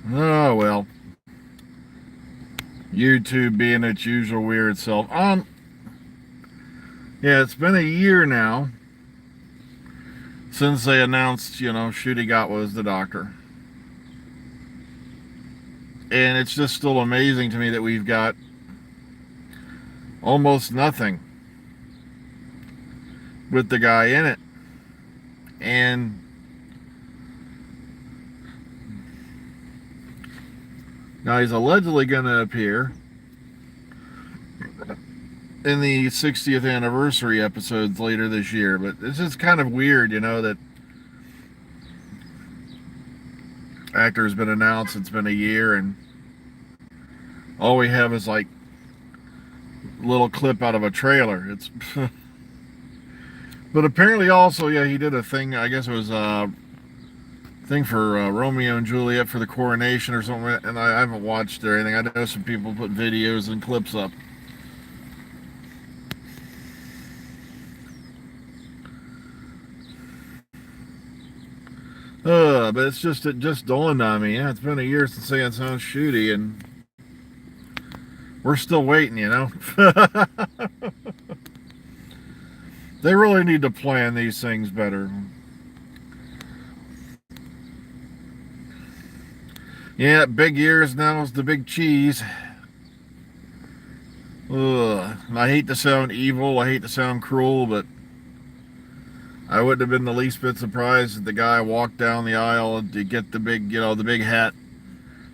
Oh well, YouTube being its usual weird self. Yeah, it's been a year now since they announced, Ncuti Gatwa was the doctor, and it's just still amazing to me that we've got almost nothing with the guy in it, and now he's allegedly going to appear in the 60th anniversary episodes later this year. But it's just kind of weird, that actor's been announced. It's been a year, and all we have is like a little clip out of a trailer. It's but apparently also, yeah, he did a thing. I guess it was a thing for Romeo and Juliet for the coronation or something. And I haven't watched or anything. I know some people put videos and clips up. But it just dawned on me. Yeah, it's been a year since they announced Ncuti, and we're still waiting. They really need to plan these things better. Yeah, big ears now is the big cheese. I hate to sound evil, I hate to sound cruel, but I wouldn't have been the least bit surprised if the guy walked down the aisle to get the big hat,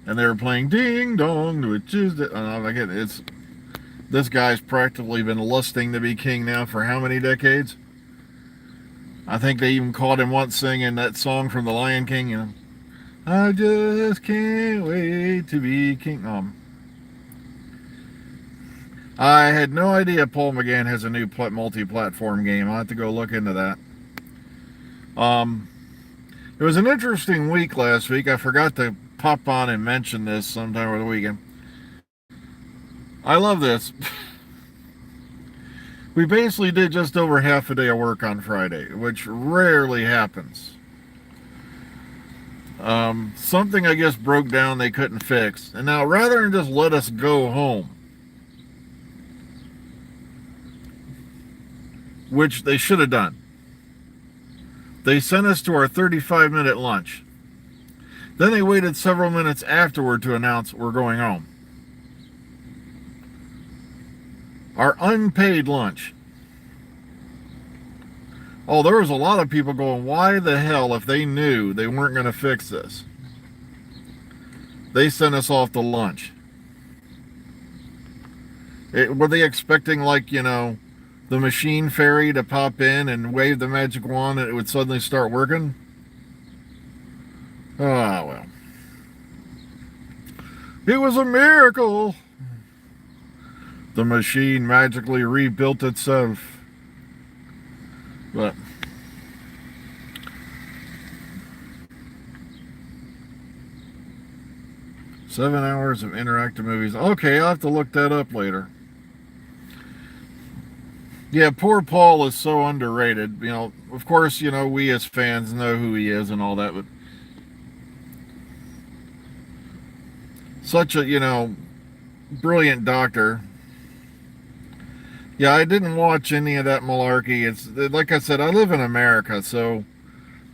and they were playing Ding Dong, which is it's this guy's practically been lusting to be king now for how many decades? I think they even caught him once singing that song from The Lion King. I just can't wait to be king. I had no idea Paul McGann has a new multi-platform game. I'll have to go look into that. It was an interesting week last week. I forgot to pop on and mention this sometime over the weekend. I love this. We basically did just over half a day of work on Friday, which rarely happens. Something I guess broke down they couldn't fix. And now rather than just let us go home, which they should have done, they sent us to our 35-minute lunch. Then they waited several minutes afterward to announce we're going home. Our unpaid lunch. Oh, there was a lot of people going, why the hell, if they knew they weren't going to fix this, they sent us off to lunch. Were they expecting, the machine fairy to pop in and wave the magic wand and it would suddenly start working? Oh, well. It was a miracle. The machine magically rebuilt itself. But seven hours of interactive movies. Okay, I'll have to look that up later. Yeah, poor Paul is so underrated. Of course, we as fans know who he is and all that, but such a, brilliant doctor. Yeah, I didn't watch any of that malarkey. It's like I said, I live in America, so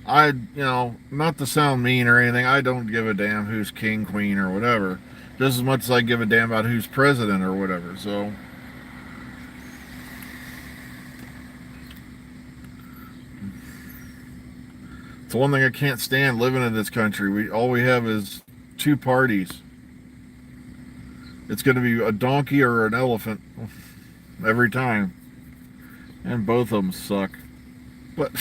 not to sound mean or anything, I don't give a damn who's king, queen, or whatever. Just as much as I give a damn about who's president or whatever. So it's one thing I can't stand living in this country. All we have is two parties. It's going to be a donkey or an elephant every time, and both of them suck. But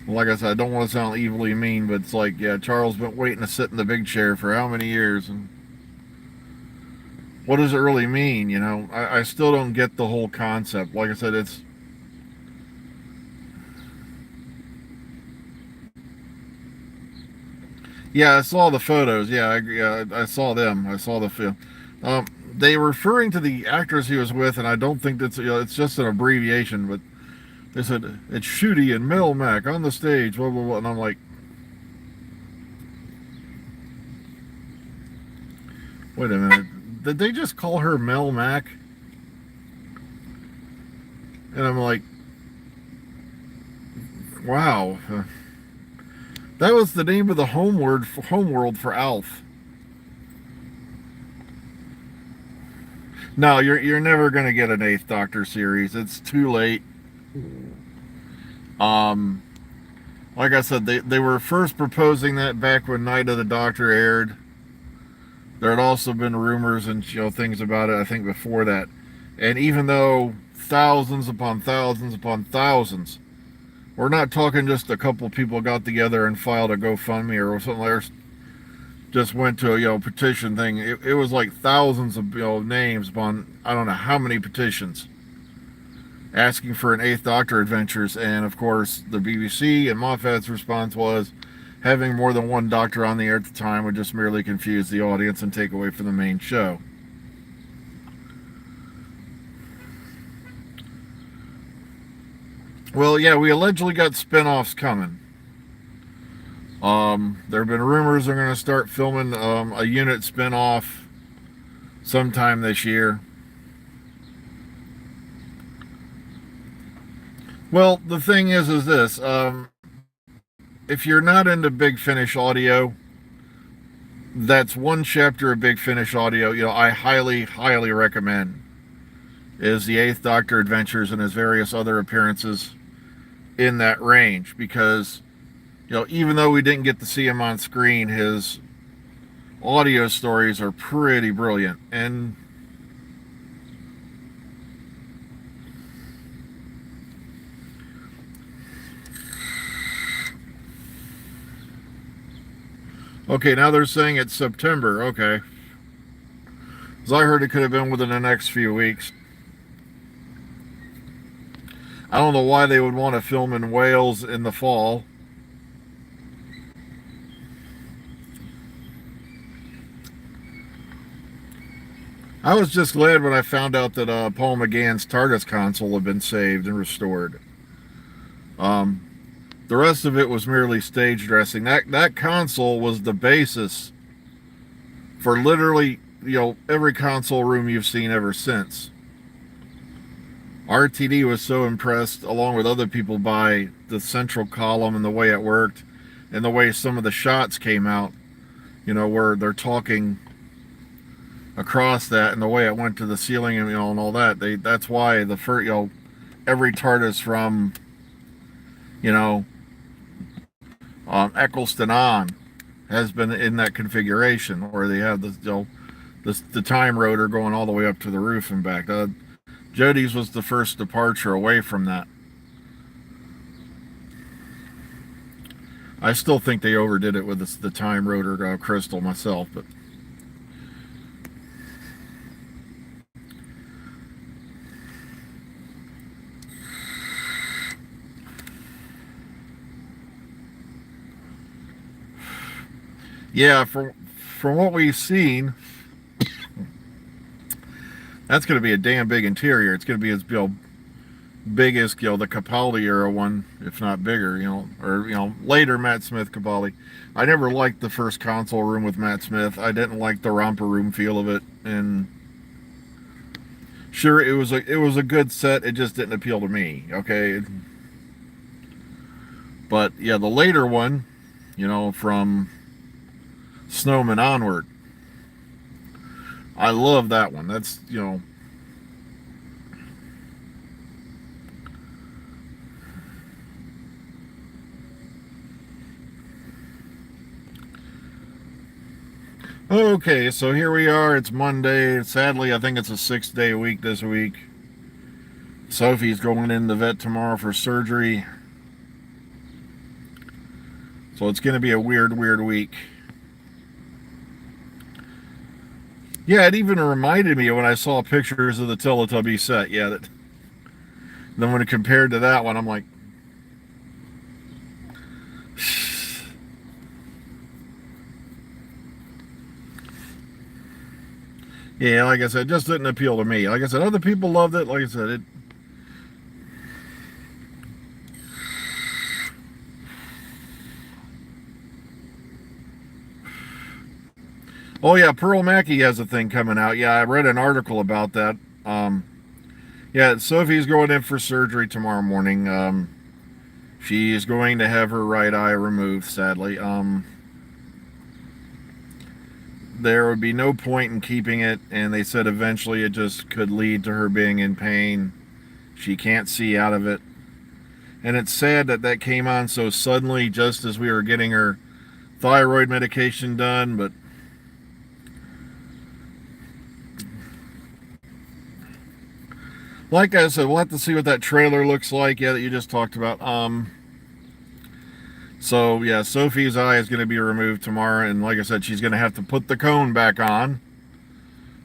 like I said, I don't want to sound evilly mean, but it's like, yeah, Charles been waiting to sit in the big chair for how many years, and what does it really mean? I still don't get the whole concept. Like I said, it's yeah, I saw the photos. Yeah, I saw them. I saw the film. They were referring to the actors he was with, and I don't think that's it's just an abbreviation, but They said, it's Shooty and Mel Mac on the stage, blah, blah, blah. And I'm like, wait a minute. Did they just call her Mel Mac? And I'm like, wow. That was the name of the homeworld for Alf. No, you're never gonna get an Eighth Doctor series. It's too late. Like I said, they were first proposing that back when Night of the Doctor aired. There had also been rumors and things about it, I think, before that. And even though thousands upon thousands upon thousands, we're not talking just a couple people got together and filed a GoFundMe or something like that, just went to a petition thing. It was like thousands of names upon I don't know how many petitions asking for an Eighth Doctor Adventures. And of course the BBC and Moffat's response was having more than one Doctor on the air at the time would just merely confuse the audience and take away from the main show. Well, yeah, we allegedly got spin-offs coming. There have been rumors they're going to start filming a unit spin-off sometime this year. Well, the thing is this. If you're not into Big Finish audio, that's one chapter of Big Finish audio, I highly, highly recommend, is the Eighth Doctor Adventures and his various other appearances in that range. Because, even though we didn't get to see him on screen, his audio stories are pretty brilliant. And okay, now they're saying it's September. Okay. Because I heard it could have been within the next few weeks. I don't know why they would want to film in Wales in the fall. I was just glad when I found out that Paul McGann's TARDIS console had been saved and restored. The rest of it was merely stage dressing. That console was the basis for literally, every console room you've seen ever since. RTD was so impressed, along with other people, by the central column and the way it worked, and the way some of the shots came out, where they're talking across that, and the way it went to the ceiling and and all that. That's why the first, every TARDIS from Eccleston on has been in that configuration where they have the time rotor going all the way up to the roof and back. Jodie's was the first departure away from that. I still think they overdid it with the time rotor crystal myself, but yeah, from what we've seen, that's going to be a damn big interior. It's going to be as big as the Capaldi era one, if not bigger. Or later Matt Smith Capaldi. I never liked the first console room with Matt Smith. I didn't like the romper room feel of it, and sure, it was a good set. It just didn't appeal to me. Okay, but yeah, the later one, from Snowman onward, I love that one. That's, okay, so here we are. It's Monday. Sadly, I think it's a 6-day week this week. Sophie's going in the vet tomorrow for surgery. So it's going to be a weird week. Yeah, it even reminded me when I saw pictures of the Teletubby set. Yeah, then when it compared to that one, I'm like, yeah, like I said, it just didn't appeal to me. Like I said, other people loved it. Like I said, Oh yeah, Pearl Mackie has a thing coming out. Yeah, I read an article about that. Yeah, Sophie's going in for surgery tomorrow morning. She is going to have her right eye removed, sadly. There would be no point in keeping it, and they said eventually it just could lead to her being in pain. She can't see out of it. And it's sad that that came on so suddenly just as we were getting her thyroid medication done, but like I said, we'll have to see what that trailer looks like, yeah, that you just talked about. So yeah, Sophie's eye is going to be removed tomorrow, and like I said, she's going to have to put the cone back on.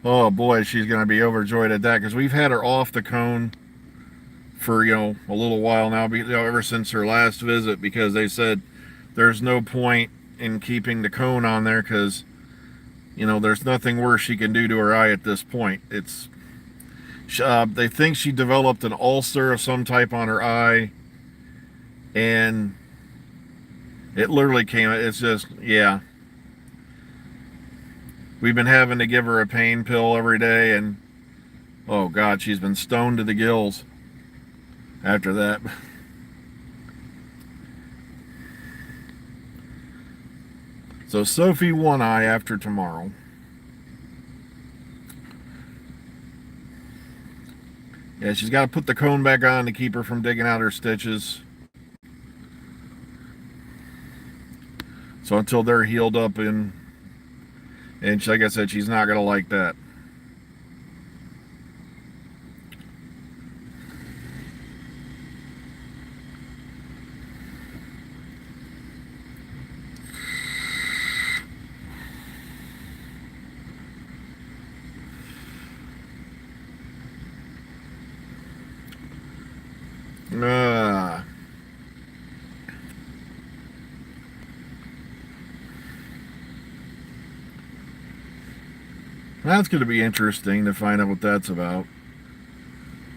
Oh boy, she's going to be overjoyed at that, because we've had her off the cone for, a little while now, ever since her last visit, because they said there's no point in keeping the cone on there, because there's nothing worse she can do to her eye at this point. They think she developed an ulcer of some type on her eye, and it literally it's just, yeah. We've been having to give her a pain pill every day, and oh God, she's been stoned to the gills after that. So Sophie one eye after tomorrow. Yeah, she's got to put the cone back on to keep her from digging out her stitches. So until they're healed up, and like I said, she's not going to like that. That's going to be interesting to find out what that's about.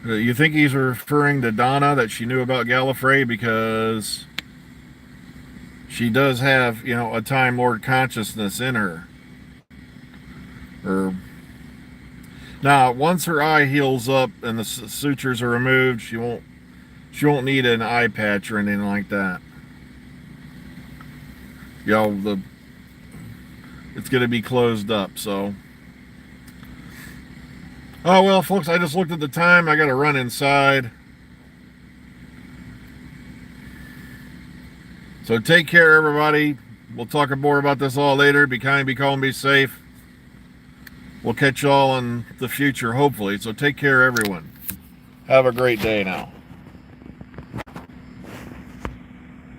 You think he's referring to Donna, that she knew about Gallifrey, because she does have, a Time Lord consciousness in her. Now, once her eye heals up and the sutures are removed, she won't need an eye patch or anything like that. It's going to be closed up, so. Oh, well, folks, I just looked at the time. I got to run inside. So take care, everybody. We'll talk more about this all later. Be kind, be calm, be safe. We'll catch y'all in the future, hopefully. So take care, everyone. Have a great day now.